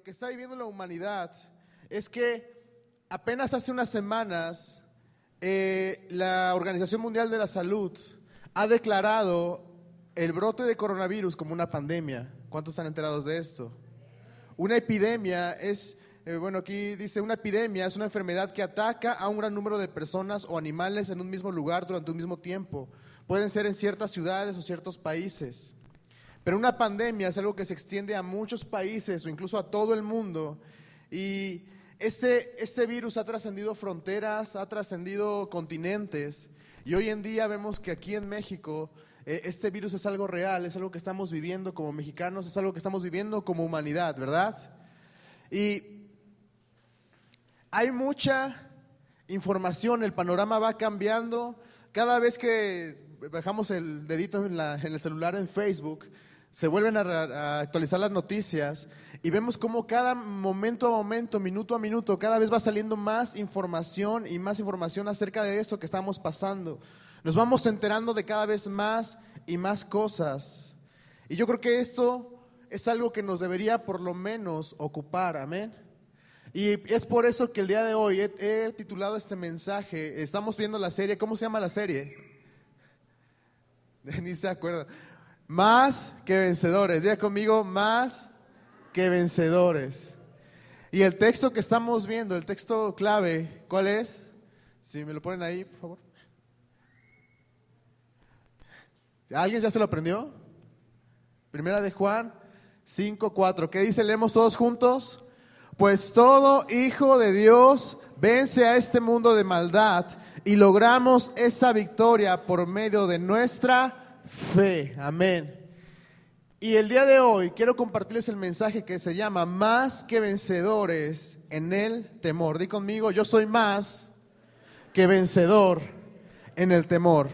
lo que está viviendo la humanidad es que apenas hace unas semanas la Organización Mundial de la Salud ha declarado el brote de coronavirus como una pandemia. ¿Cuántos están enterados de esto? Una epidemia es, aquí dice, una epidemia es una enfermedad que ataca a un gran número de personas o animales en un mismo lugar durante un mismo tiempo. Pueden ser en ciertas ciudades o ciertos países. Pero una pandemia es algo que se extiende a muchos países o incluso a todo el mundo. Y este virus ha trascendido fronteras, ha trascendido continentes. Y hoy en día vemos que aquí en México este virus es algo real, es algo que estamos viviendo como mexicanos, es algo que estamos viviendo como humanidad, ¿verdad? Y hay mucha información, el panorama va cambiando. Cada vez que bajamos el dedito en el celular en Facebook, se vuelven a actualizar las noticias y vemos cómo cada momento a momento, minuto a minuto, cada vez va saliendo más información y más información acerca de eso que estamos pasando. Nos vamos enterando de cada vez más y más cosas. Y yo creo que esto es algo que nos debería por lo menos ocupar, amén. Y es por eso que el día de hoy he titulado este mensaje. Estamos viendo la serie, ¿cómo se llama la serie? Ni se acuerda. Más que vencedores. Diga conmigo, más que vencedores. Y el texto que estamos viendo, el texto clave, ¿cuál es? Si me lo ponen ahí, por favor. ¿Alguien ya se lo aprendió? Primera de Juan 5:4. ¿Qué dice? Leemos todos juntos. Pues todo hijo de Dios vence a este mundo de maldad y logramos esa victoria por medio de nuestra fe. Amén. Y el día de hoy quiero compartirles el mensaje que se llama más que vencedores en el temor. Di conmigo, yo soy más que vencedor en el temor.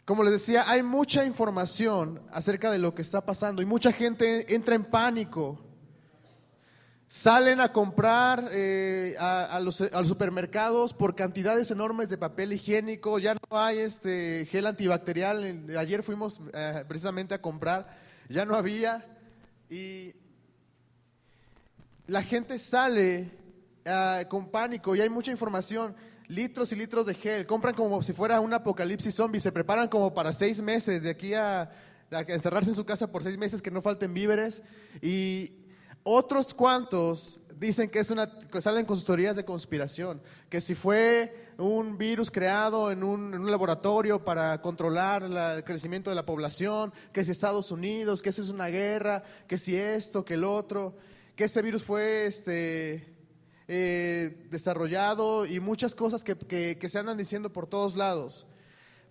Como les decía, hay mucha información acerca de lo que está pasando y mucha gente entra en pánico. Salen a comprar a los supermercados por cantidades enormes de papel higiénico. Ya no hay gel antibacterial. Ayer fuimos precisamente a comprar, ya no había. Y la gente sale con pánico y hay mucha información. Litros y litros de gel. Compran como si fuera un apocalipsis zombie. Se preparan como para 6 meses, de aquí a encerrarse en su casa por 6 meses, que no falten víveres. Y otros cuantos dicen que salen con sus teorías de conspiración, que si fue un virus creado en un laboratorio para controlar el crecimiento de la población, que si Estados Unidos, que si es una guerra, que si esto, que el otro, que ese virus fue desarrollado y muchas cosas que se andan diciendo por todos lados.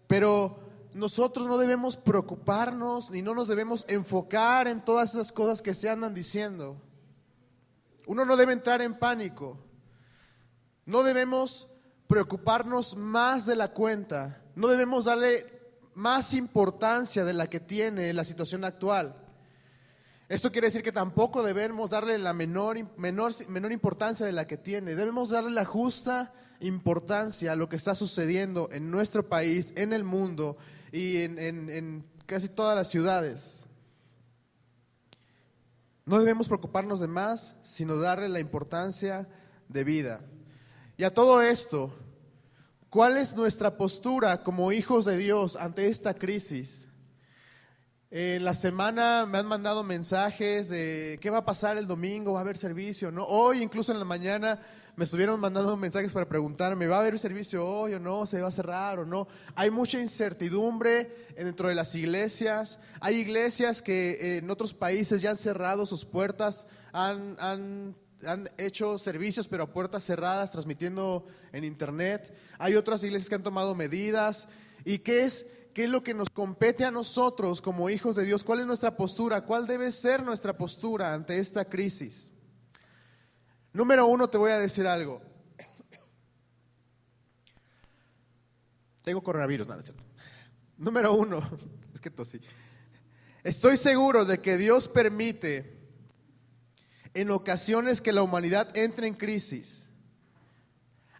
Pero nosotros no debemos preocuparnos y no nos debemos enfocar en todas esas cosas que se andan diciendo. Uno no debe entrar en pánico. No debemos preocuparnos más de la cuenta. No debemos darle más importancia de la que tiene la situación actual. Esto quiere decir que tampoco debemos darle la menor importancia de la que tiene. Debemos darle la justa importancia a lo que está sucediendo en nuestro país, en el mundo y en casi todas las ciudades. No debemos preocuparnos de más, sino darle la importancia de vida. Y a todo esto, ¿cuál es nuestra postura como hijos de Dios ante esta crisis? En la semana me han mandado mensajes de qué va a pasar el domingo, va a haber servicio, ¿no? Hoy incluso en la mañana me estuvieron mandando mensajes para preguntarme, ¿va a haber servicio hoy o no? ¿Se va a cerrar o no? Hay mucha incertidumbre dentro de las iglesias. Hay iglesias que en otros países ya han cerrado sus puertas, han hecho servicios pero a puertas cerradas, transmitiendo en internet. Hay otras iglesias que han tomado medidas. ¿Y qué es lo que nos compete a nosotros como hijos de Dios? ¿Cuál es nuestra postura? ¿Cuál debe ser nuestra postura ante esta crisis? Número 1, te voy a decir algo. Tengo coronavirus, no es cierto. Número 1, es que tosí. Estoy seguro de que Dios permite en ocasiones que la humanidad entre en crisis.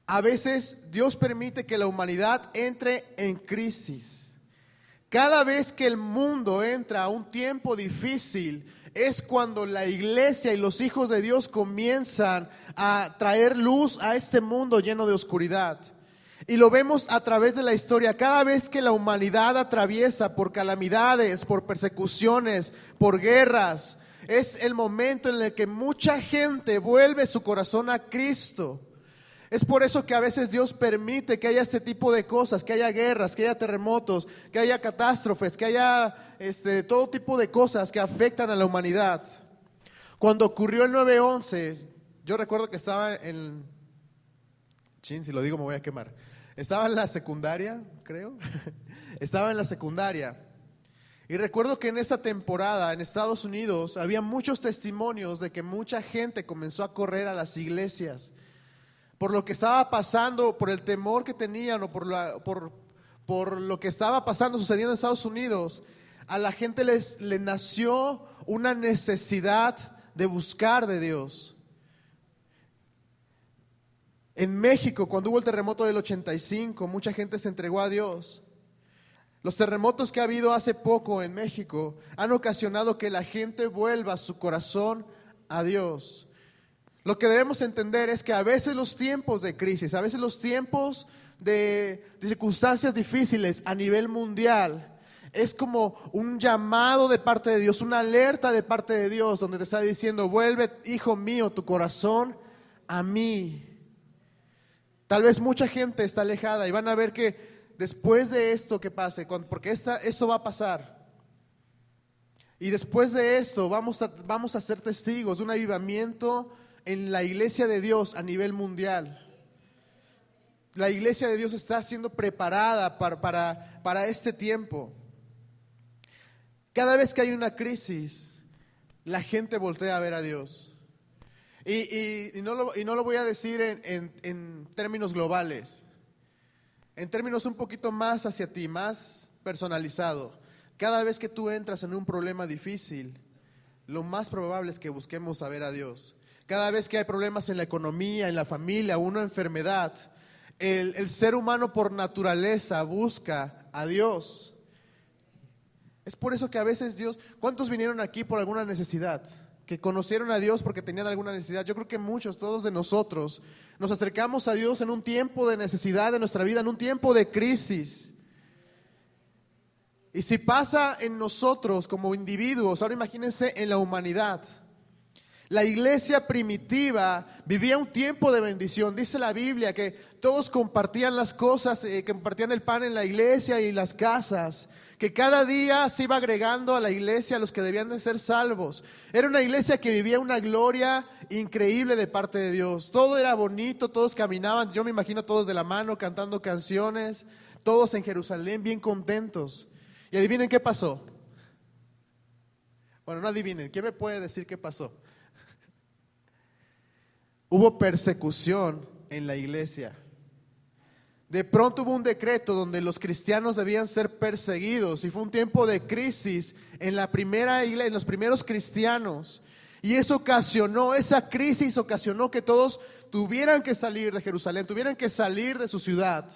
A veces Dios permite que la humanidad entre en crisis. Cada vez que el mundo entra a un tiempo difícil, es cuando la iglesia y los hijos de Dios comienzan a traer luz a este mundo lleno de oscuridad. Y lo vemos a través de la historia. Cada vez que la humanidad atraviesa por calamidades, por persecuciones, por guerras, es el momento en el que mucha gente vuelve su corazón a Cristo. Es por eso que a veces Dios permite que haya este tipo de cosas, que haya guerras, que haya terremotos, que haya catástrofes, que haya todo tipo de cosas que afectan a la humanidad. Cuando ocurrió el 9/11, yo recuerdo que estaba en... Chin, si lo digo me voy a quemar. Estaba en la secundaria, creo. Estaba en la secundaria. Y recuerdo que en esa temporada en Estados Unidos había muchos testimonios de que mucha gente comenzó a correr a las iglesias por lo que estaba pasando, por el temor que tenían o por lo que estaba pasando, sucediendo en Estados Unidos. A la gente le nació una necesidad de buscar de Dios. En México, cuando hubo el terremoto del 85, mucha gente se entregó a Dios. Los terremotos que ha habido hace poco en México han ocasionado que la gente vuelva su corazón a Dios. Lo que debemos entender es que a veces los tiempos de crisis, a veces los tiempos de circunstancias difíciles a nivel mundial, es como un llamado de parte de Dios, una alerta de parte de Dios, donde te está diciendo: vuelve, hijo mío, tu corazón a mí. Tal vez mucha gente está alejada y van a ver que después de esto que pase, porque esto va a pasar, y después de esto vamos a ser testigos de un avivamiento en la iglesia de Dios a nivel mundial. La iglesia de Dios está siendo preparada para este tiempo. Cada vez que hay una crisis, la gente voltea a ver a Dios. Y no lo voy a decir en términos globales, en términos un poquito más hacia ti, más personalizado. Cada vez que tú entras en un problema difícil, lo más probable es que busquemos a ver a Dios. Cada vez que hay problemas en la economía, en la familia, una enfermedad, el ser humano por naturaleza busca a Dios. Es por eso que a veces Dios... ¿Cuántos vinieron aquí por alguna necesidad? Que conocieron a Dios porque tenían alguna necesidad. Yo creo que muchos, todos de nosotros, nos acercamos a Dios en un tiempo de necesidad de nuestra vida, en un tiempo de crisis. Y si pasa en nosotros como individuos, ahora imagínense en la humanidad. La iglesia primitiva vivía un tiempo de bendición. Dice la Biblia que todos compartían las cosas, que compartían el pan en la iglesia y las casas, que cada día se iba agregando a la iglesia a los que debían de ser salvos. Era una iglesia que vivía una gloria increíble de parte de Dios. Todo era bonito, todos caminaban, yo me imagino todos de la mano cantando canciones, todos en Jerusalén bien contentos. Y adivinen qué pasó. Bueno, no adivinen, ¿quién me puede decir qué pasó? Hubo persecución en la iglesia. De pronto hubo un decreto donde los cristianos debían ser perseguidos y fue un tiempo de crisis en la primera iglesia, en los primeros cristianos. Y esa crisis ocasionó que todos tuvieran que salir de Jerusalén, tuvieran que salir de su ciudad.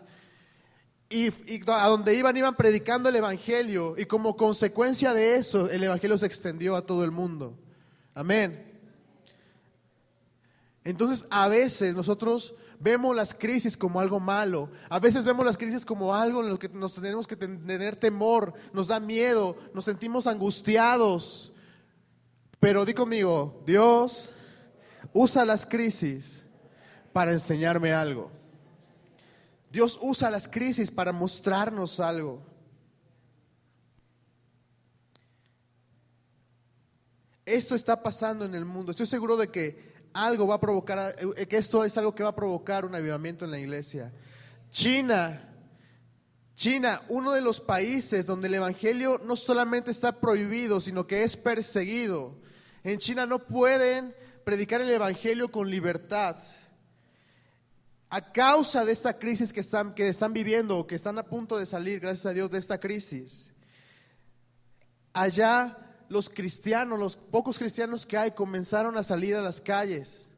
Y a donde iban predicando el evangelio, y como consecuencia de eso el evangelio se extendió a todo el mundo. Amén. Entonces a veces nosotros vemos las crisis como algo malo. A veces vemos las crisis como algo en lo que nos tenemos que tener temor, nos da miedo, nos sentimos angustiados. Pero di conmigo, Dios usa las crisis para enseñarme algo. Dios usa las crisis para mostrarnos algo. Esto está pasando en el mundo. Estoy seguro de que algo va a provocar, que esto es algo que va a provocar un avivamiento en la iglesia. China, uno de los países donde el evangelio no solamente está prohibido, sino que es perseguido. En China no pueden predicar el evangelio con libertad. A causa de esta crisis que están viviendo, o que están a punto de salir, gracias a Dios, de esta crisis, allá los cristianos, los pocos cristianos que hay, comenzaron a salir a las calles,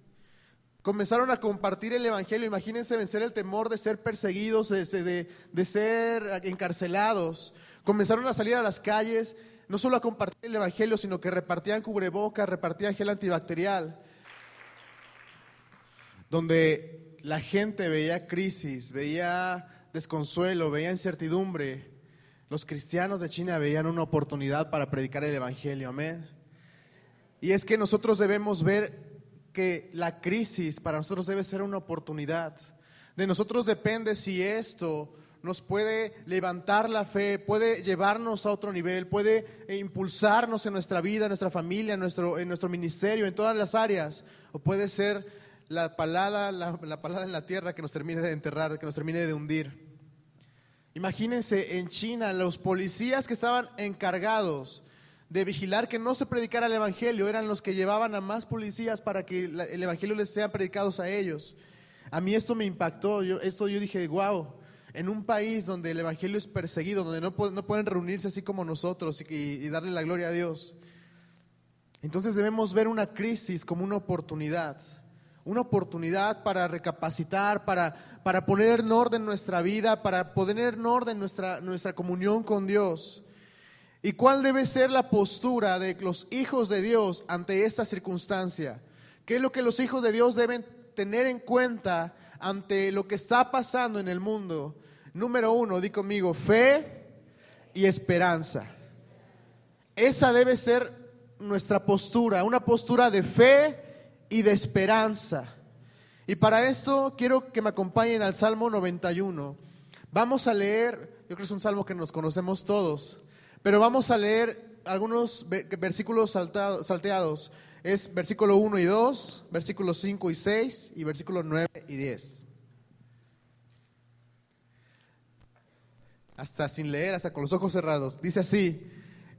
comenzaron a compartir el evangelio. Imagínense vencer el temor de ser perseguidos, de ser encarcelados. Comenzaron a salir a las calles no solo a compartir el evangelio, sino que repartían cubrebocas, repartían gel antibacterial, donde la gente veía crisis, veía desconsuelo, veía incertidumbre. Los cristianos de China veían una oportunidad para predicar el evangelio, amén. Y es que nosotros debemos ver que la crisis para nosotros debe ser una oportunidad. De nosotros depende si esto nos puede levantar la fe, puede llevarnos a otro nivel, puede impulsarnos en nuestra vida, en nuestra familia, en nuestro ministerio, en todas las áreas, o puede ser la palada en la tierra que nos termine de enterrar, que nos termine de hundir. Imagínense, en China, los policías que estaban encargados de vigilar que no se predicara el evangelio eran los que llevaban a más policías para que el evangelio les sea predicados a ellos. A mí esto me impactó, yo dije, wow, en un país donde el evangelio es perseguido, donde no pueden reunirse así como nosotros y darle la gloria a Dios. Entonces debemos ver una crisis como una oportunidad para recapacitar, para poner en orden nuestra vida, para poner en orden nuestra comunión con Dios. ¿Y cuál debe ser la postura de los hijos de Dios ante esta circunstancia? ¿Qué es lo que los hijos de Dios deben tener en cuenta ante lo que está pasando en el mundo? Número 1, di conmigo, fe y esperanza. Esa debe ser nuestra postura, una postura de fe y de esperanza. Y para esto quiero que me acompañen al Salmo 91. Vamos a leer, yo creo que es un salmo que nos conocemos todos, pero vamos a leer algunos versículos salteados. Es versículo 1 y 2, versículos 5 y 6 y versículos 9 y 10. Hasta sin leer, hasta con los ojos cerrados. Dice así: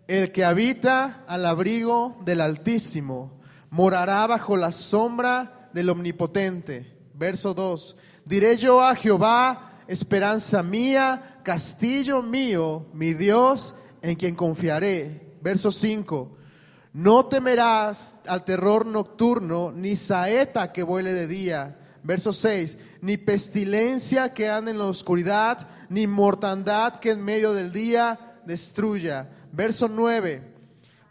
el que habita al abrigo del Altísimo morará bajo la sombra del Omnipotente. Verso 2: diré yo a Jehová, esperanza mía, castillo mío, mi Dios, en quien confiaré. Verso 5: no temerás al terror nocturno, ni saeta que vuele de día. Verso 6: ni pestilencia que ande en la oscuridad, ni mortandad que en medio del día destruya. Verso 9: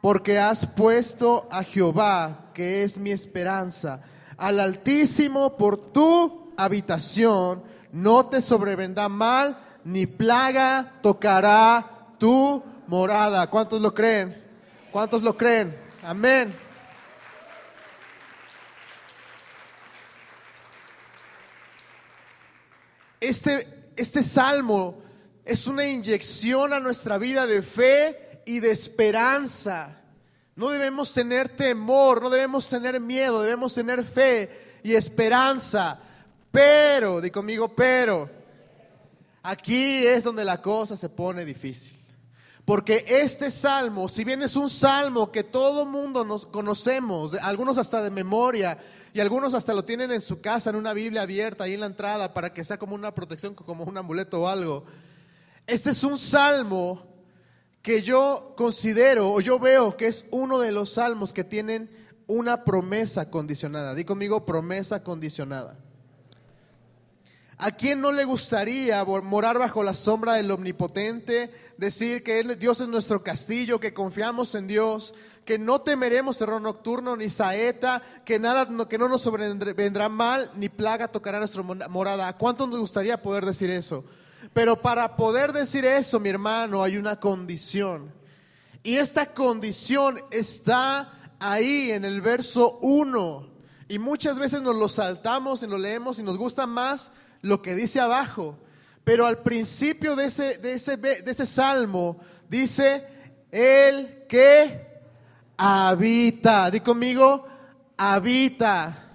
porque has puesto a Jehová, que es mi esperanza, al Altísimo por tu habitación, no te sobrevendrá mal, ni plaga tocará tu morada. ¿Cuántos lo creen? ¿Cuántos lo creen? Amén. Este salmo es una inyección a nuestra vida de fe y de esperanza. No debemos tener temor, no debemos tener miedo, debemos tener fe y esperanza. Pero, di conmigo, pero, aquí es donde la cosa se pone difícil. Porque este salmo, si bien es un salmo que todo mundo nos conocemos, algunos hasta de memoria, y algunos hasta lo tienen en su casa, en una Biblia abierta ahí en la entrada, para que sea como una protección, como un amuleto o algo. Este es un salmo que yo considero, o yo veo que es uno de los salmos que tienen una promesa condicionada. Di conmigo, promesa condicionada. ¿A quién no le gustaría morar bajo la sombra del Omnipotente? Decir que Dios es nuestro castillo, que confiamos en Dios, que no temeremos terror nocturno ni saeta, que no nos sobrevendrá mal, ni plaga tocará nuestra morada. ¿A cuánto nos gustaría poder decir eso? Pero para poder decir eso, mi hermano, hay una condición. Y esta condición está ahí en el verso 1. Y muchas veces nos lo saltamos y lo leemos y nos gusta más lo que dice abajo. Pero al principio de ese salmo dice: el que habita. Di conmigo, habita.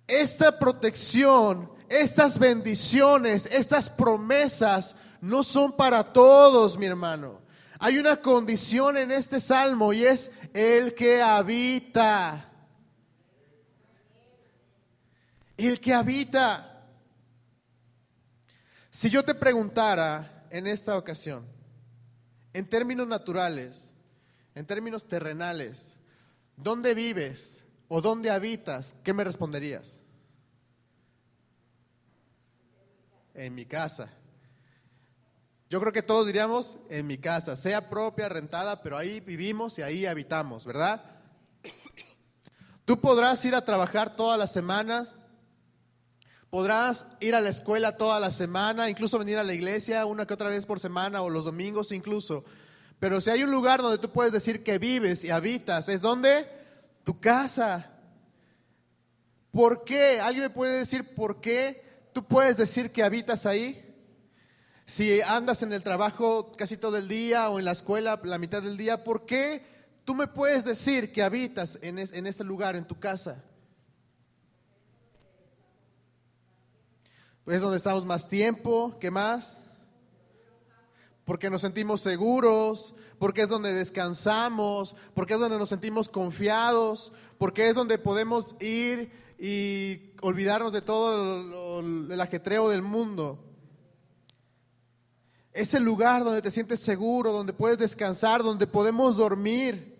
Esta protección, estas bendiciones, estas promesas no son para todos, mi hermano. Hay una condición en este salmo y es el que habita. El que habita. Si yo te preguntara en esta ocasión, en términos naturales, en términos terrenales, ¿dónde vives o dónde habitas? ¿Qué me responderías? En mi casa. Yo creo que todos diríamos en mi casa, sea propia, rentada, pero ahí vivimos y ahí habitamos, ¿verdad? Tú podrás ir a trabajar todas las semanas, podrás ir a la escuela toda la semana, incluso venir a la iglesia una que otra vez por semana o los domingos incluso. Pero si hay un lugar donde tú puedes decir que vives y habitas, ¿es dónde? Tu casa. ¿Por qué? ¿Alguien me puede decir por qué tú puedes decir que habitas ahí? Si andas en el trabajo casi todo el día o en la escuela la mitad del día, ¿por qué tú me puedes decir que habitas en este lugar, en tu casa? Pues es donde estamos más tiempo. ¿Qué más? Porque nos sentimos seguros, porque es donde descansamos, porque es donde nos sentimos confiados, porque es donde podemos ir y olvidarnos de todo el ajetreo del mundo. Es el lugar donde te sientes seguro, donde puedes descansar, donde podemos dormir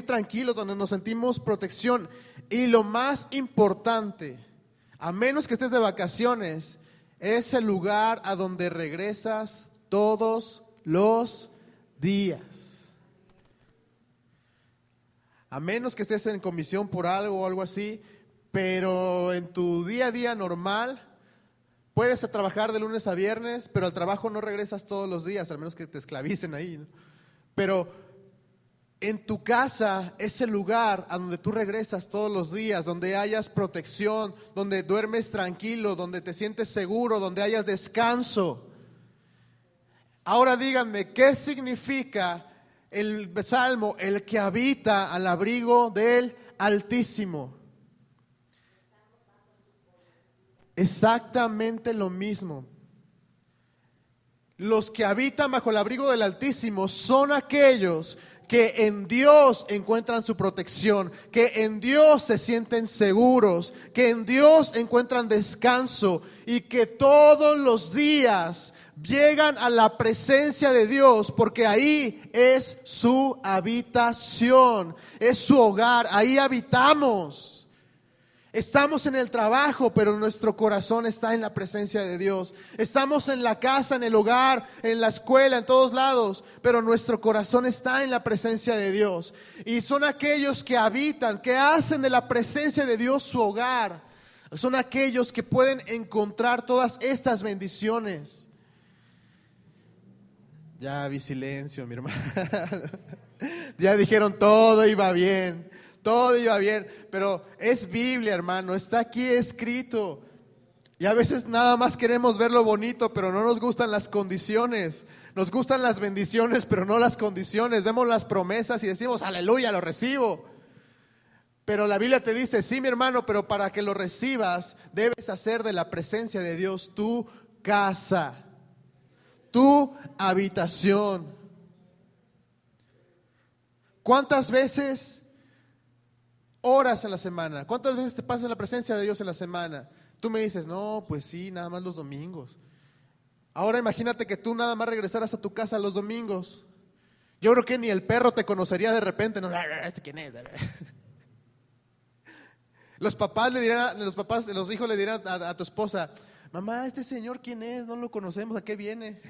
tranquilos, donde nos sentimos protección. Y lo más importante, a menos que estés de vacaciones, es el lugar a donde regresas todos los días. A menos que estés en comisión por algo o algo así, pero en tu día a día normal, puedes trabajar de lunes a viernes, pero al trabajo no regresas todos los días, al menos que te esclavicen ahí, ¿no? Pero en tu casa es el lugar a donde tú regresas todos los días, donde hayas protección, donde duermes tranquilo, donde te sientes seguro, donde hayas descanso. Ahora díganme, ¿qué significa el salmo, el que habita al abrigo del Altísimo? Exactamente lo mismo. Los que habitan bajo el abrigo del Altísimo son aquellos que en Dios encuentran su protección, que en Dios se sienten seguros, que en Dios encuentran descanso y que todos los días llegan a la presencia de Dios, porque ahí es su habitación, es su hogar, ahí habitamos. Estamos en el trabajo, pero nuestro corazón está en la presencia de Dios. Estamos en la casa, en el hogar, en la escuela, en todos lados, pero nuestro corazón está en la presencia de Dios. Y son aquellos que habitan, que hacen de la presencia de Dios su hogar. Son aquellos que pueden encontrar todas estas bendiciones. Ya vi silencio, mi hermano. Ya dijeron todo iba bien. Todo iba bien, pero es Biblia, hermano, está aquí escrito. Y a veces nada más queremos ver lo bonito, pero no nos gustan las condiciones. Nos gustan las bendiciones, pero no las condiciones. Vemos las promesas y decimos, aleluya, lo recibo. Pero la Biblia te dice, sí, mi hermano, pero para que lo recibas, debes hacer de la presencia de Dios tu casa, tu habitación. ¿Cuántas veces horas en la semana? ¿Cuántas veces te pasas en la presencia de Dios en la semana? Tú me dices, no, pues sí, nada más los domingos. Ahora imagínate que tú nada más regresaras a tu casa los domingos. Yo creo que ni el perro te conocería de repente. No, ¿este quién es? Los hijos le dirán a tu esposa, mamá, este señor quién es, no lo conocemos, ¿a qué viene?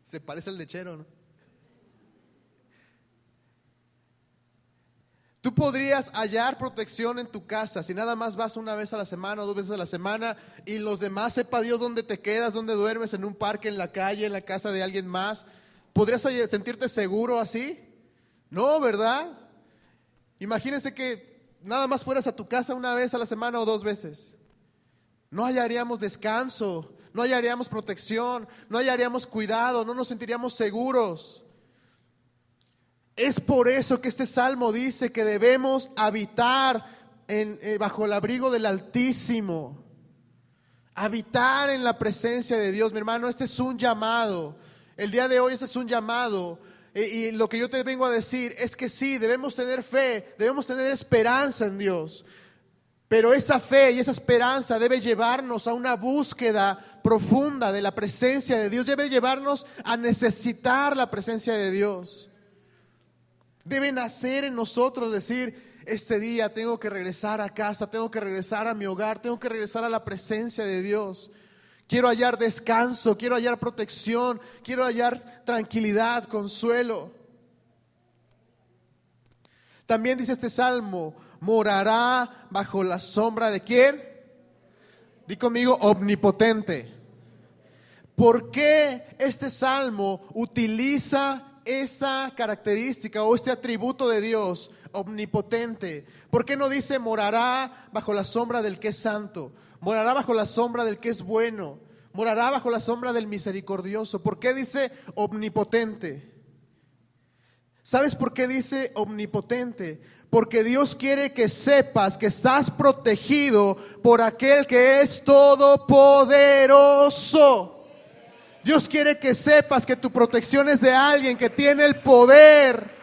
Se parece al lechero, ¿no? Tú podrías hallar protección en tu casa si nada más vas una vez a la semana o 2 veces a la semana y los demás sepa Dios dónde te quedas, dónde duermes, en un parque, en la calle, en la casa de alguien más. ¿Podrías sentirte seguro así? No, ¿verdad? Imagínense que nada más fueras a tu casa una vez a la semana o 2 veces. No hallaríamos descanso, no hallaríamos protección, no hallaríamos cuidado, no nos sentiríamos seguros. Es por eso que este salmo dice que debemos habitar bajo el abrigo del Altísimo. Habitar en la presencia de Dios, mi hermano, este es un llamado. El día de hoy este es un llamado. Y lo que yo te vengo a decir es que sí, debemos tener fe, debemos tener esperanza en Dios. Pero esa fe y esa esperanza debe llevarnos a una búsqueda profunda de la presencia de Dios. Debe llevarnos a necesitar la presencia de Dios. Debe nacer en nosotros decir, este día tengo que regresar a casa, tengo que regresar a mi hogar, tengo que regresar a la presencia de Dios. Quiero hallar descanso, quiero hallar protección, quiero hallar tranquilidad, consuelo. También dice este salmo, morará bajo la sombra ¿de quién? Di conmigo, omnipotente. ¿Por qué este salmo utiliza esta característica o este atributo de Dios, omnipotente? ¿Por qué no dice morará bajo la sombra del que es santo? Morará bajo la sombra del que es bueno. Morará bajo la sombra del misericordioso. ¿Por qué dice omnipotente? ¿Sabes por qué dice omnipotente? Porque Dios quiere que sepas que estás protegido por aquel que es todopoderoso. Dios quiere que sepas que tu protección es de alguien que tiene el poder.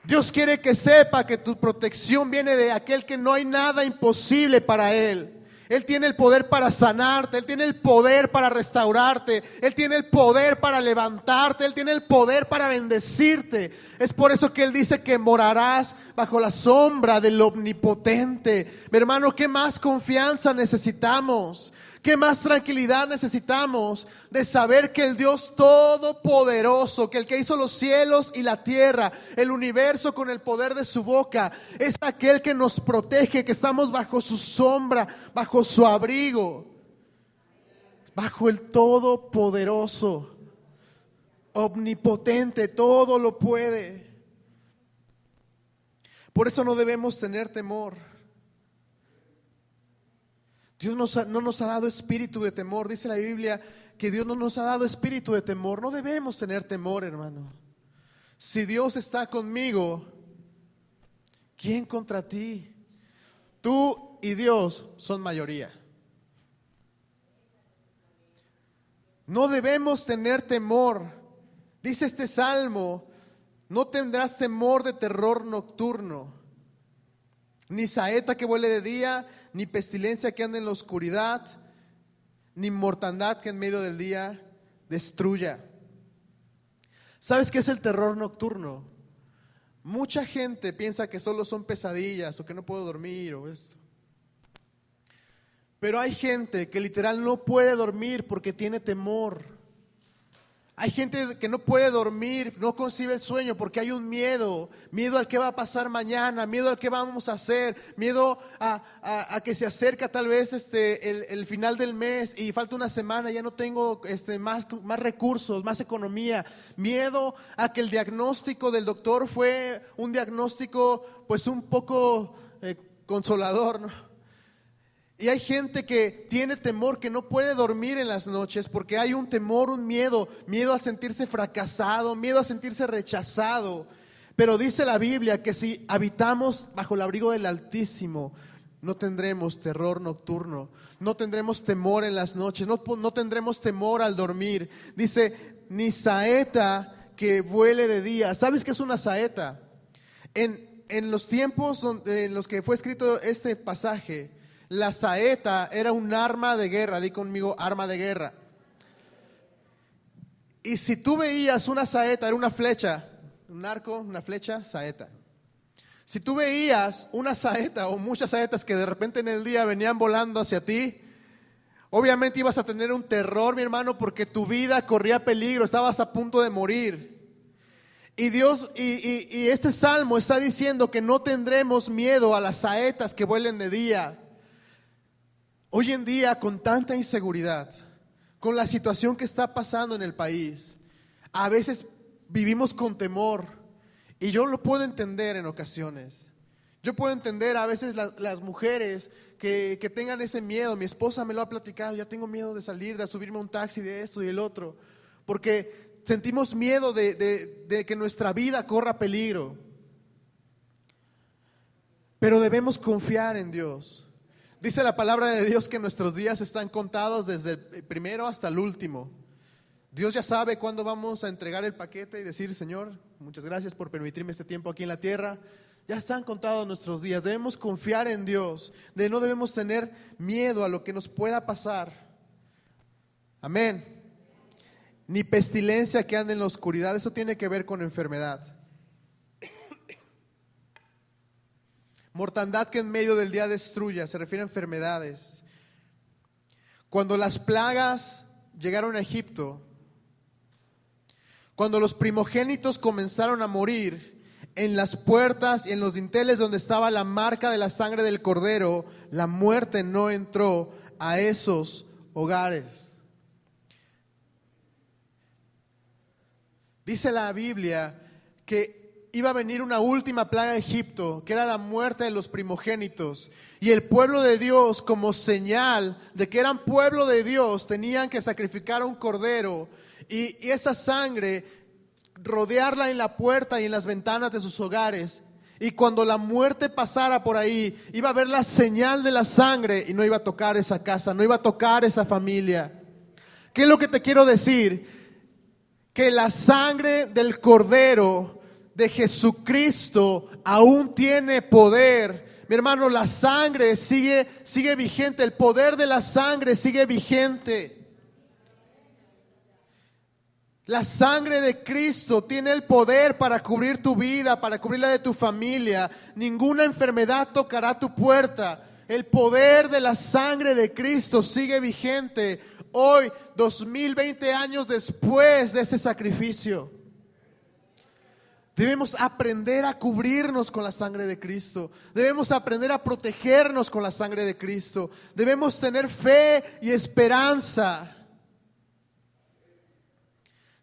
Dios quiere que sepa que tu protección viene de aquel que no hay nada imposible para Él. Él tiene el poder para sanarte, Él tiene el poder para restaurarte, Él tiene el poder para levantarte, Él tiene el poder para bendecirte. Es por eso que Él dice que morarás bajo la sombra del omnipotente. Mi hermano, ¿qué más confianza necesitamos? ¿Qué más tranquilidad necesitamos de saber que el Dios todopoderoso, que el que hizo los cielos y la tierra, el universo con el poder de su boca, es aquel que nos protege, que estamos bajo su sombra, bajo su abrigo, bajo el todopoderoso, omnipotente, todo lo puede? Por eso no debemos tener temor. Dios no nos ha dado espíritu de temor. Dice la Biblia que Dios no nos ha dado espíritu de temor. No debemos tener temor, hermano. Si Dios está conmigo, ¿quién contra ti? Tú y Dios son mayoría. No debemos tener temor. Dice este salmo, no tendrás temor de terror nocturno, ni saeta que vuele de día, ni pestilencia que ande en la oscuridad, ni mortandad que en medio del día destruya. ¿Sabes qué es el terror nocturno? Mucha gente piensa que solo son pesadillas o que no puedo dormir o esto. Pero hay gente que literal no puede dormir porque tiene temor. Hay gente que no puede dormir, no concibe el sueño porque hay un miedo. Miedo al que va a pasar mañana, miedo al que vamos a hacer, miedo a que se acerca tal vez el final del mes y falta una semana, ya no tengo más recursos, más economía. Miedo a que el diagnóstico del doctor fue un diagnóstico pues un poco consolador, ¿no? Y hay gente que tiene temor, que no puede dormir en las noches porque hay un temor, un miedo a sentirse fracasado, miedo a sentirse rechazado. Pero dice la Biblia que si habitamos bajo el abrigo del Altísimo, no tendremos terror nocturno, no tendremos temor en las noches, no tendremos temor al dormir. Dice, ni saeta que vuele de día. ¿Sabes qué es una saeta? En los tiempos en los que fue escrito este pasaje, la saeta era un arma de guerra. Di conmigo, arma de guerra. Y si tú veías una saeta, era una flecha, un arco, una flecha, saeta. Si tú veías una saeta o muchas saetas que de repente en el día venían volando hacia ti, obviamente ibas a tener un terror, mi hermano, porque tu vida corría peligro, estabas a punto de morir. Y Dios, y este salmo está diciendo que no tendremos miedo a las saetas que vuelen de día. Hoy en día, con tanta inseguridad, con la situación que está pasando en el país, a veces vivimos con temor. Y yo lo puedo entender en ocasiones. Yo puedo entender a veces las mujeres que tengan ese miedo. Mi esposa me lo ha platicado. Ya tengo miedo de salir, de subirme a un taxi, de esto y el otro. Porque sentimos miedo de que nuestra vida corra peligro. Pero debemos confiar en Dios. Dice la palabra de Dios que nuestros días están contados desde el primero hasta el último. Dios ya sabe cuándo vamos a entregar el paquete y decir, Señor, muchas gracias por permitirme este tiempo aquí en la tierra. Ya están contados nuestros días. Debemos confiar en Dios. No debemos tener miedo a lo que nos pueda pasar. Amén. Ni pestilencia que ande en la oscuridad. Eso tiene que ver con enfermedad. Mortandad que en medio del día destruya, se refiere a enfermedades. Cuando las plagas llegaron a Egipto, cuando los primogénitos comenzaron a morir, en las puertas y en los dinteles donde estaba la marca de la sangre del cordero, la muerte no entró a esos hogares. Dice la Biblia que iba a venir una última plaga a Egipto, que era la muerte de los primogénitos. Y el pueblo de Dios, como señal de que eran pueblo de Dios, tenían que sacrificar un cordero y esa sangre rodearla en la puerta y en las ventanas de sus hogares. Y cuando la muerte pasara por ahí, iba a ver la señal de la sangre y no iba a tocar esa casa, no iba a tocar esa familia. ¿Qué es lo que te quiero decir? Que la sangre del Cordero de Jesucristo aún tiene poder. Mi hermano, la sangre sigue vigente, el poder de la sangre sigue vigente. La sangre de Cristo tiene el poder para cubrir tu vida, para cubrir la de tu familia. Ninguna enfermedad tocará tu puerta. El poder de la sangre de Cristo sigue vigente hoy, 2020 años después de ese sacrificio. Debemos aprender a cubrirnos con la sangre de Cristo. Debemos aprender a protegernos con la sangre de Cristo. Debemos tener fe y esperanza.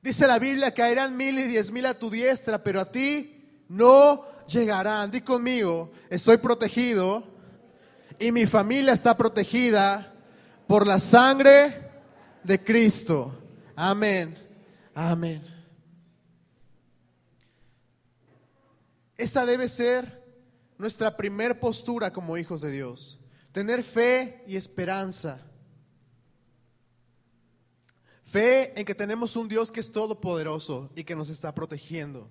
Dice la Biblia: caerán 1000 y 10,000 a tu diestra, pero a ti no llegarán. Di conmigo: estoy protegido y mi familia está protegida por la sangre de Cristo. Amén. Amén. Esa debe ser nuestra primer postura como hijos de Dios. Tener fe y esperanza. Fe en que tenemos un Dios que es todopoderoso y que nos está protegiendo,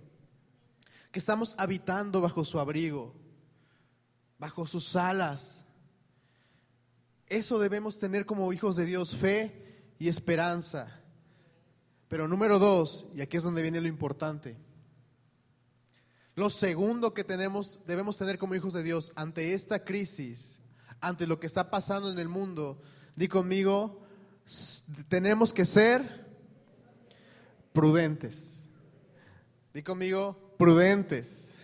que estamos habitando bajo su abrigo, bajo sus alas. Eso debemos tener como hijos de Dios: fe y esperanza. Pero número 2, y aquí es donde viene lo importante, lo segundo que debemos tener como hijos de Dios ante esta crisis, ante lo que está pasando en el mundo. Di conmigo: tenemos que ser prudentes. Di conmigo: prudentes.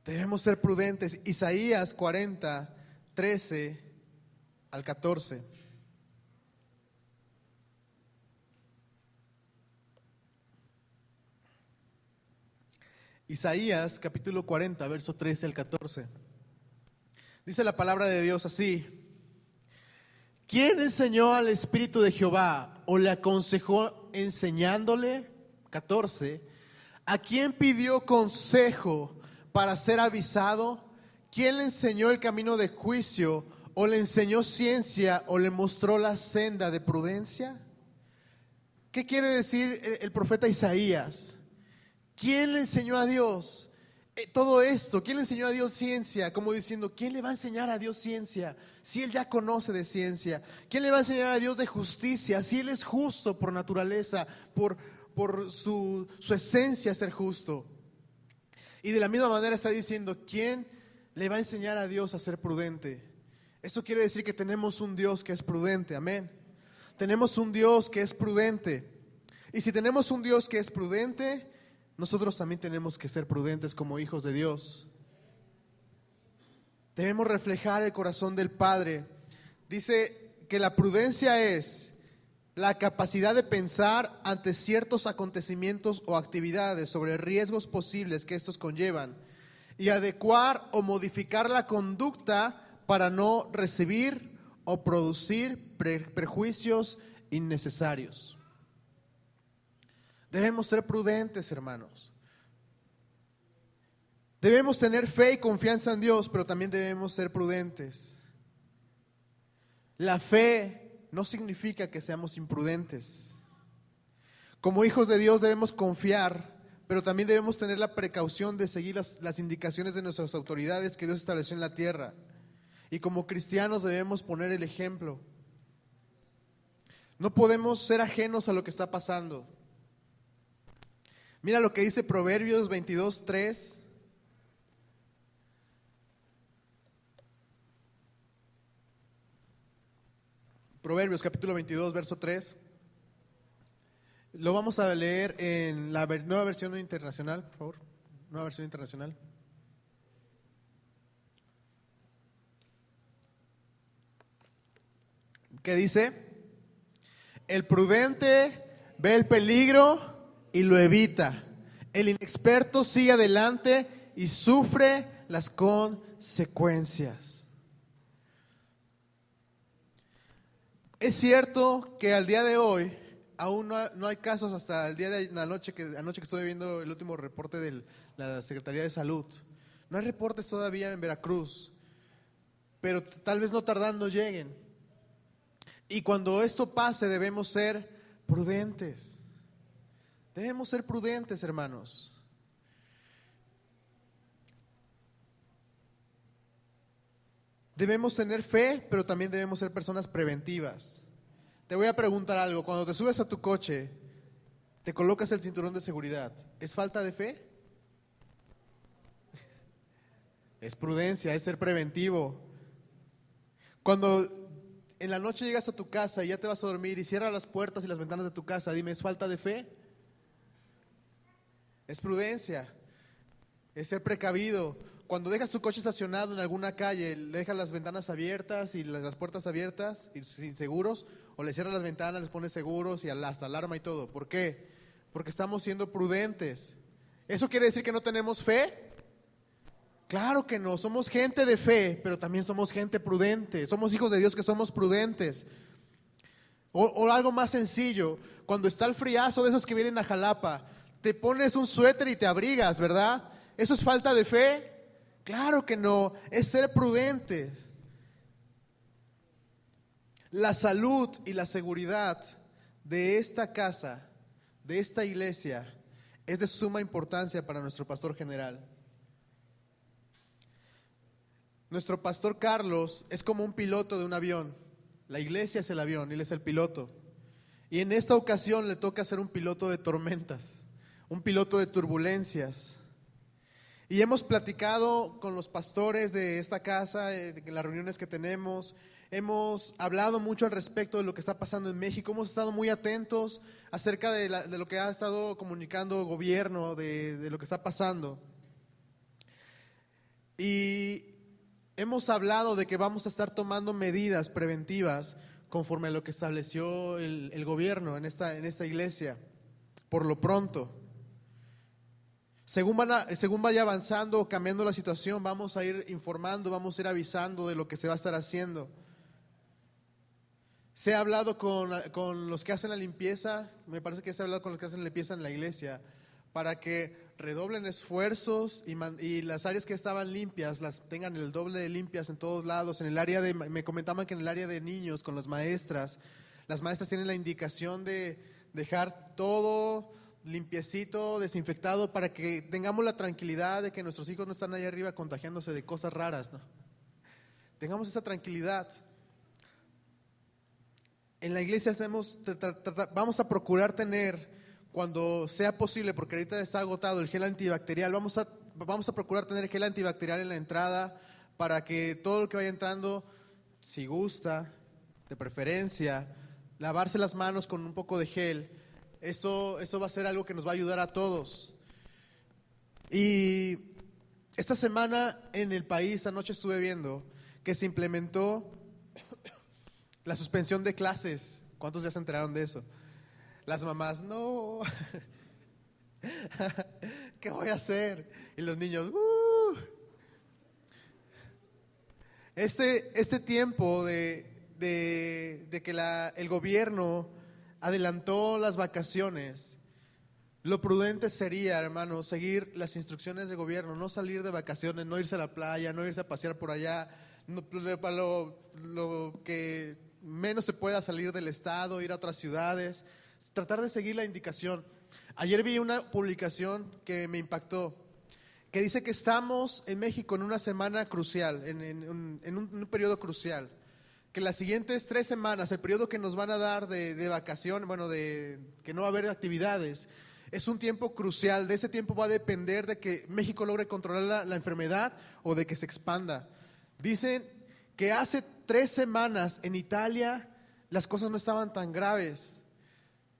Debemos ser prudentes. Isaías 40, 13 al 14. Isaías capítulo 40, verso 13 al 14. Dice la palabra de Dios así: ¿quién enseñó al Espíritu de Jehová o le aconsejó enseñándole? 14. ¿A quién pidió consejo para ser avisado? ¿Quién le enseñó el camino de juicio o le enseñó ciencia o le mostró la senda de prudencia? ¿Qué quiere decir el profeta Isaías? ¿Quién le enseñó a Dios todo esto? ¿Quién le enseñó a Dios ciencia? Como diciendo, ¿quién le va a enseñar a Dios ciencia si Él ya conoce de ciencia? ¿Quién le va a enseñar a Dios de justicia si Él es justo por naturaleza, por su esencia ser justo? Y de la misma manera está diciendo, ¿quién le va a enseñar a Dios a ser prudente? Eso quiere decir que tenemos un Dios que es prudente, amén. Tenemos un Dios que es prudente. Y si tenemos un Dios que es prudente, nosotros también tenemos que ser prudentes como hijos de Dios. Debemos reflejar el corazón del Padre. Dice que la prudencia es la capacidad de pensar ante ciertos acontecimientos o actividades sobre riesgos posibles que estos conllevan y adecuar o modificar la conducta para no recibir o producir perjuicios innecesarios. Debemos ser prudentes, hermanos. Debemos tener fe y confianza en Dios, pero también debemos ser prudentes. La fe no significa que seamos imprudentes. Como hijos de Dios debemos confiar, pero también debemos tener la precaución de seguir las indicaciones de nuestras autoridades que Dios estableció en la tierra. Y como cristianos debemos poner el ejemplo. No podemos ser ajenos a lo que está pasando. Mira lo que dice Proverbios 22:3. Proverbios capítulo 22, verso 3. Lo vamos a leer en la nueva versión internacional, por favor. Nueva versión internacional. ¿Qué dice? El prudente ve el peligro y lo evita. El inexperto sigue adelante y sufre las consecuencias. Es cierto que al día de hoy aún no hay casos hasta el día de anoche que estoy viendo el último reporte de la Secretaría de Salud. No hay reportes todavía en Veracruz, pero tal vez no tardando lleguen. Y cuando esto pase debemos ser prudentes. Debemos ser prudentes, hermanos. Debemos tener fe, pero también debemos ser personas preventivas. Te voy a preguntar algo. Cuando te subes a tu coche, te colocas el cinturón de seguridad, ¿es falta de fe? Es prudencia, es ser preventivo. Cuando en la noche llegas a tu casa y ya te vas a dormir y cierras las puertas y las ventanas de tu casa, dime, ¿es falta de fe? Es prudencia, es ser precavido. Cuando dejas tu coche estacionado en alguna calle, le dejas las ventanas abiertas y las puertas abiertas y sin seguros, o le cierras las ventanas, les pones seguros y hasta alarma y todo. ¿Por qué? Porque estamos siendo prudentes. ¿Eso quiere decir que no tenemos fe? Claro que no, somos gente de fe, pero también somos gente prudente. Somos hijos de Dios que somos prudentes. O algo más sencillo, cuando está el friazo de esos que vienen a Jalapa, te pones un suéter y te abrigas, ¿verdad? ¿Eso es falta de fe? Claro que no, es ser prudentes. La salud y la seguridad de esta casa, de esta iglesia, es de suma importancia para nuestro pastor general. Nuestro pastor Carlos es como un piloto de un avión. La iglesia es el avión, él es el piloto. Y en esta ocasión le toca ser un piloto de tormentas, un piloto de turbulencias. Y hemos platicado con los pastores de esta casa, en las reuniones que tenemos, hemos hablado mucho al respecto de lo que está pasando en México, hemos estado muy atentos acerca de lo que ha estado comunicando el gobierno, de lo que está pasando. Y hemos hablado de que vamos a estar tomando medidas preventivas conforme a lo que estableció el gobierno en esta iglesia, por lo pronto. Según vaya avanzando o cambiando la situación, vamos a ir informando, vamos a ir avisando de lo que se va a estar haciendo. Se ha hablado con los que hacen la limpieza, me parece que se ha hablado con los que hacen la limpieza en la iglesia, para que redoblen esfuerzos y las áreas que estaban limpias las tengan el doble de limpias en todos lados. En el área me comentaban que en el área de niños, con las maestras tienen la indicación de dejar todo limpiecito, desinfectado, para que tengamos la tranquilidad de que nuestros hijos no están allá arriba contagiándose de cosas raras, ¿no? Tengamos esa tranquilidad. En la iglesia vamos a procurar tener, cuando sea posible, porque ahorita está agotado el gel antibacterial, vamos a procurar tener gel antibacterial en la entrada para que todo el que vaya entrando, si gusta, de preferencia, lavarse las manos con un poco de gel. Eso va a ser algo que nos va a ayudar a todos. Y esta semana en el país, anoche estuve viendo que se implementó la suspensión de clases. ¿Cuántos ya se enteraron de eso? Las mamás, no, ¿qué voy a hacer? Y los niños, Este tiempo de que el gobierno adelantó las vacaciones, lo prudente sería, hermano, seguir las instrucciones del gobierno, no salir de vacaciones, no irse a la playa, no irse a pasear por allá, para lo que menos se pueda salir del estado, ir a otras ciudades, tratar de seguir la indicación. Ayer vi una publicación que me impactó, que dice que estamos en México en una semana crucial, en un periodo crucial, que las siguientes 3 semanas, el periodo que nos van a dar de vacación, de que no va a haber actividades, es un tiempo crucial. De ese tiempo va a depender de que México logre controlar la enfermedad o de que se expanda. Dicen que hace 3 semanas en Italia las cosas no estaban tan graves.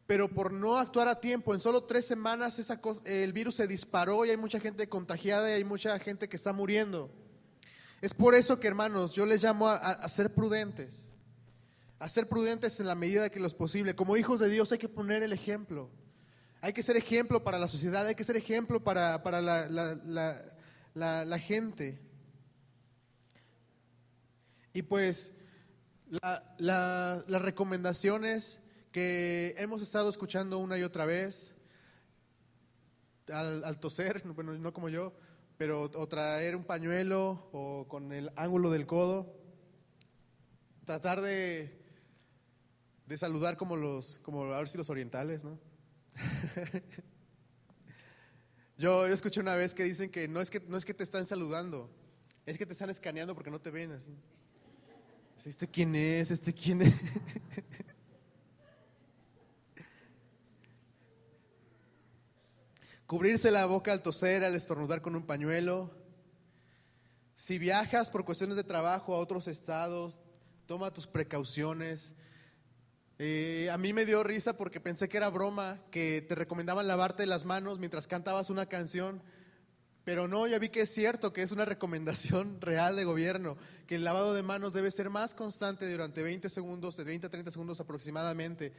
Pero por no actuar a tiempo, en solo 3 semanas el virus se disparó y hay mucha gente contagiada y hay mucha gente que está muriendo. Es por eso que, hermanos, yo les llamo a ser prudentes. A ser prudentes en la medida que lo es posible. Como hijos de Dios hay que poner el ejemplo. Hay que ser ejemplo para la sociedad, hay que ser ejemplo para la gente. Y pues las recomendaciones que hemos estado escuchando una y otra vez al toser, bueno, no como yo, pero o traer un pañuelo o con el ángulo del codo, tratar de saludar como a ver si los orientales, ¿no? Yo escuché una vez que dicen que no es que te están saludando, es que te están escaneando porque no te ven así. ¿Este quién es? ¿Este quién es? Cubrirse la boca al toser, al estornudar con un pañuelo. Si viajas por cuestiones de trabajo a otros estados, toma tus precauciones. A mí me dio risa porque pensé que era broma, que te recomendaban lavarte las manos mientras cantabas una canción, pero no, ya vi que es cierto, que es una recomendación real de gobierno, que el lavado de manos debe ser más constante durante 20 segundos, de 20 a 30 segundos aproximadamente.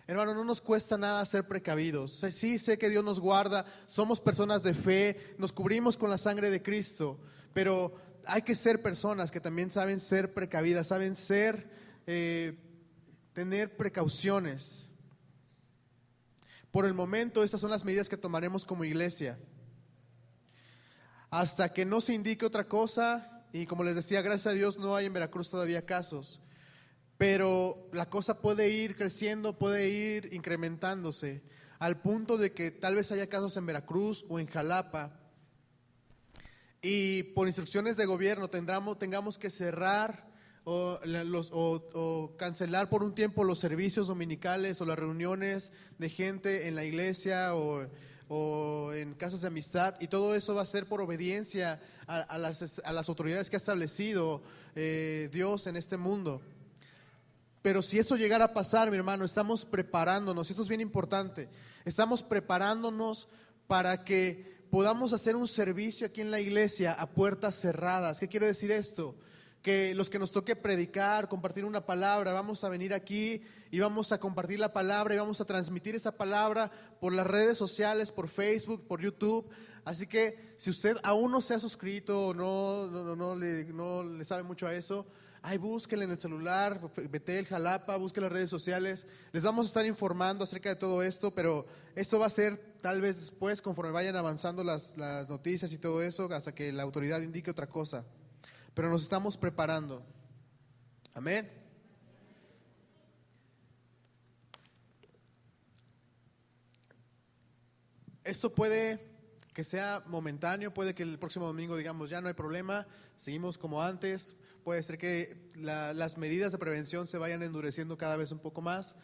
Hermano, no nos cuesta nada ser precavidos. Sí, sé que Dios nos guarda, somos personas de fe, nos cubrimos con la sangre de Cristo, pero hay que ser personas que también saben ser precavidas, saben tener precauciones. Por el momento, estas son las medidas que tomaremos como iglesia. Hasta que no se indique otra cosa, y como les decía, gracias a Dios no hay en Veracruz todavía casos, pero la cosa puede ir creciendo, puede ir incrementándose, al punto de que tal vez haya casos en Veracruz o en Jalapa, y por instrucciones de gobierno tengamos que cerrar o cancelar por un tiempo los servicios dominicales o las reuniones de gente en la iglesia o en casas de amistad, y todo eso va a ser por obediencia a las autoridades que ha establecido Dios en este mundo. Pero si eso llegara a pasar, mi hermano, estamos preparándonos, esto es bien importante, estamos preparándonos para que podamos hacer un servicio aquí en la iglesia a puertas cerradas. ¿Qué quiere decir esto? Que los que nos toque predicar, compartir una palabra, vamos a venir aquí y vamos a compartir la palabra y vamos a transmitir esa palabra por las redes sociales, por Facebook, por YouTube. Así que si usted aún no se ha suscrito o no le sabe mucho a eso, búsquenle en el celular, Betel, Jalapa, busquen las redes sociales. Les vamos a estar informando acerca de todo esto, pero esto va a ser tal vez después, conforme vayan avanzando las noticias y todo eso, hasta que la autoridad indique otra cosa. Pero nos estamos preparando. Amén. Esto puede que sea momentáneo, puede que el próximo domingo digamos ya no hay problema, seguimos como antes. Puede ser que las medidas de prevención se vayan endureciendo cada vez un poco más,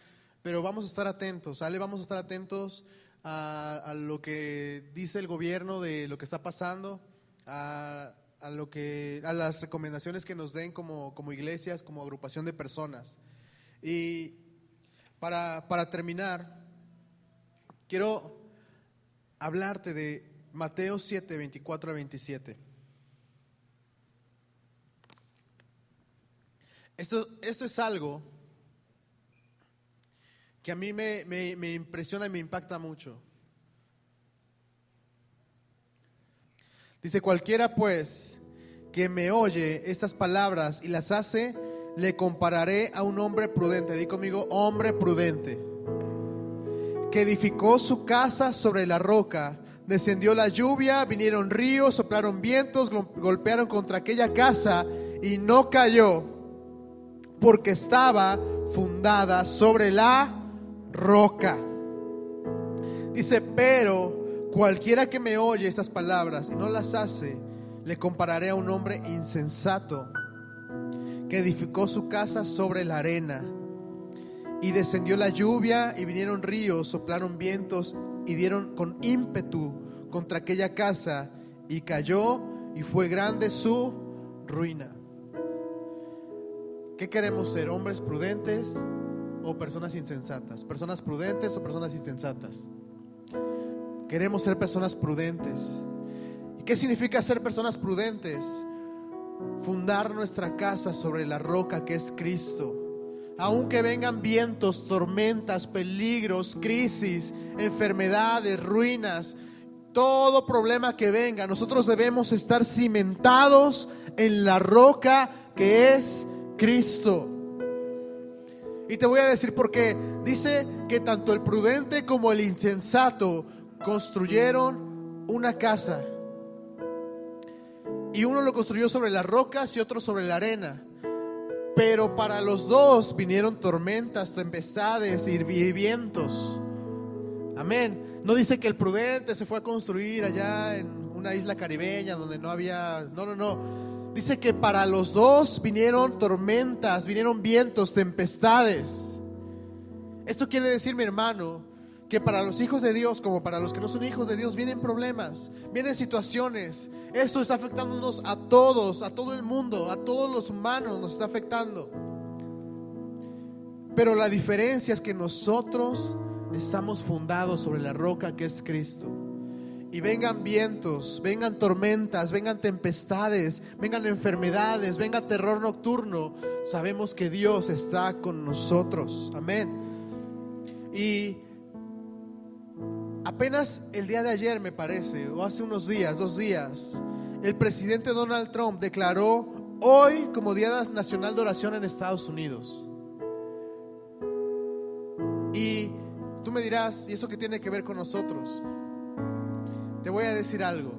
pero vamos a estar atentos, ¿sale? Vamos a estar atentos a lo que dice el gobierno de lo que está pasando, a las recomendaciones que nos den como iglesias, como agrupación de personas. Y para terminar, quiero hablarte de Mateo 7, 24 a 27. Esto es algo que a mí me impresiona y me impacta mucho. Dice: cualquiera pues que me oye estas palabras y las hace, le compararé a un hombre prudente. Di conmigo: hombre prudente, que edificó su casa sobre la roca. Descendió la lluvia, vinieron ríos, soplaron vientos, golpearon contra aquella casa y no cayó, porque estaba fundada sobre la roca. Dice: pero cualquiera que me oye estas palabras y no las hace, le compararé a un hombre insensato que edificó su casa sobre la arena. Y descendió la lluvia y vinieron ríos, soplaron vientos y dieron con ímpetu contra aquella casa, y cayó, y fue grande su ruina. ¿Qué queremos ser? ¿Hombres prudentes o personas insensatas? ¿Personas prudentes o personas insensatas? Queremos ser personas prudentes. ¿Y qué significa ser personas prudentes? Fundar nuestra casa sobre la roca que es Cristo. Aunque vengan vientos, tormentas, peligros, crisis, enfermedades, ruinas, todo problema que venga, nosotros debemos estar cimentados en la roca que es Cristo. Y te voy a decir por qué. Dice que tanto el prudente como el insensato construyeron una casa. Y uno lo construyó sobre las rocas y otro sobre la arena. Pero para los dos vinieron tormentas, tempestades y vientos. Amén. No dice que el prudente se fue a construir allá en una isla caribeña donde no había... No. Dice que para los dos vinieron tormentas, vinieron vientos, tempestades. Esto quiere decir, mi hermano, que para los hijos de Dios como para los que no son hijos de Dios vienen problemas, vienen situaciones. Esto está afectándonos a todos, a todo el mundo, a todos los humanos nos está afectando. Pero la diferencia es que nosotros estamos fundados sobre la roca que es Cristo. Y vengan vientos, vengan tormentas, vengan tempestades, vengan enfermedades, venga terror nocturno, sabemos que Dios está con nosotros. Amén. Y apenas el día de ayer, me parece, o hace unos días, 2 días, el presidente Donald Trump declaró hoy como Día Nacional de Oración en Estados Unidos. Y tú me dirás, ¿y eso qué tiene que ver con nosotros? Te voy a decir algo.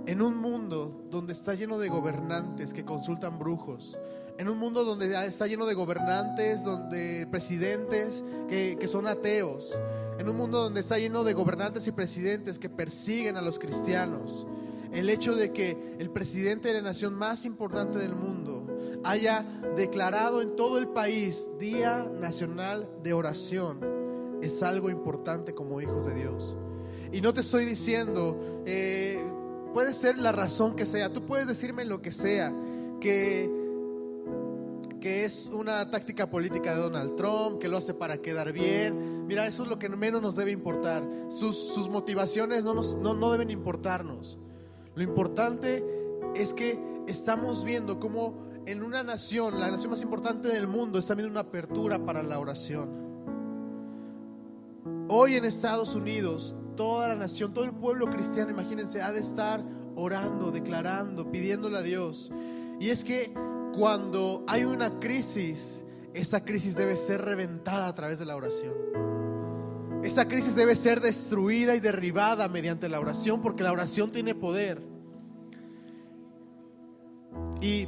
En un mundo donde está lleno de gobernantes que consultan brujos, en un mundo donde está lleno de gobernantes, donde presidentes que son ateos, en un mundo donde está lleno de gobernantes y presidentes que persiguen a los cristianos, el hecho de que el presidente de la nación más importante del mundo haya declarado en todo el país Día Nacional de Oración es algo importante como hijos de Dios. Y no te estoy diciendo, puede ser la razón que sea, tú puedes decirme lo que sea, que es una táctica política de Donald Trump, que lo hace para quedar bien. Mira, eso es lo que menos nos debe importar. Sus motivaciones no deben importarnos. Lo importante es que estamos viendo cómo en una nación, la nación más importante del mundo, está viendo una apertura para la oración. Hoy en Estados Unidos, toda la nación, todo el pueblo cristiano, imagínense, ha de estar orando, declarando, pidiéndole a Dios. Y es que cuando hay una crisis, esa crisis debe ser reventada a través de la oración. Esa crisis debe ser destruida y derribada mediante la oración, porque la oración tiene poder. Y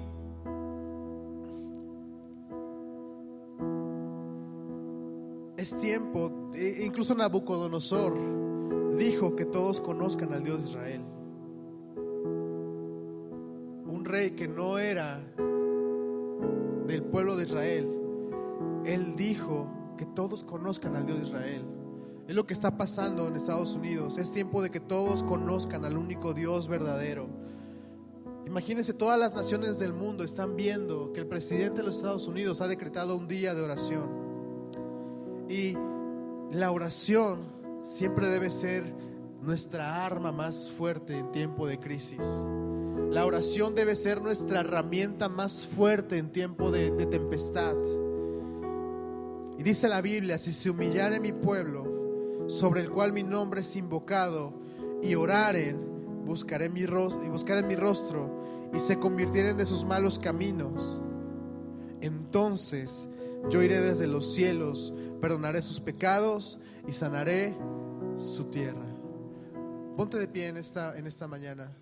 es tiempo, incluso Nabucodonosor dijo que todos conozcan al Dios de Israel. Un rey que no era del pueblo de Israel, él dijo que todos conozcan al Dios de Israel. Es lo que está pasando en Estados Unidos. Es tiempo de que todos conozcan al único Dios verdadero. Imagínense, todas las naciones del mundo están viendo que el presidente de los Estados Unidos ha decretado un día de oración. Y la oración siempre debe ser nuestra arma más fuerte en tiempo de crisis. La oración debe ser nuestra herramienta más fuerte en tiempo de tempestad. Y dice la Biblia: si se humillare mi pueblo, sobre el cual mi nombre es invocado, y oraren, buscaré mi rostro, y se convirtieren de sus malos caminos, entonces yo iré desde los cielos, perdonaré sus pecados y sanaré su tierra. Ponte de pie en esta mañana.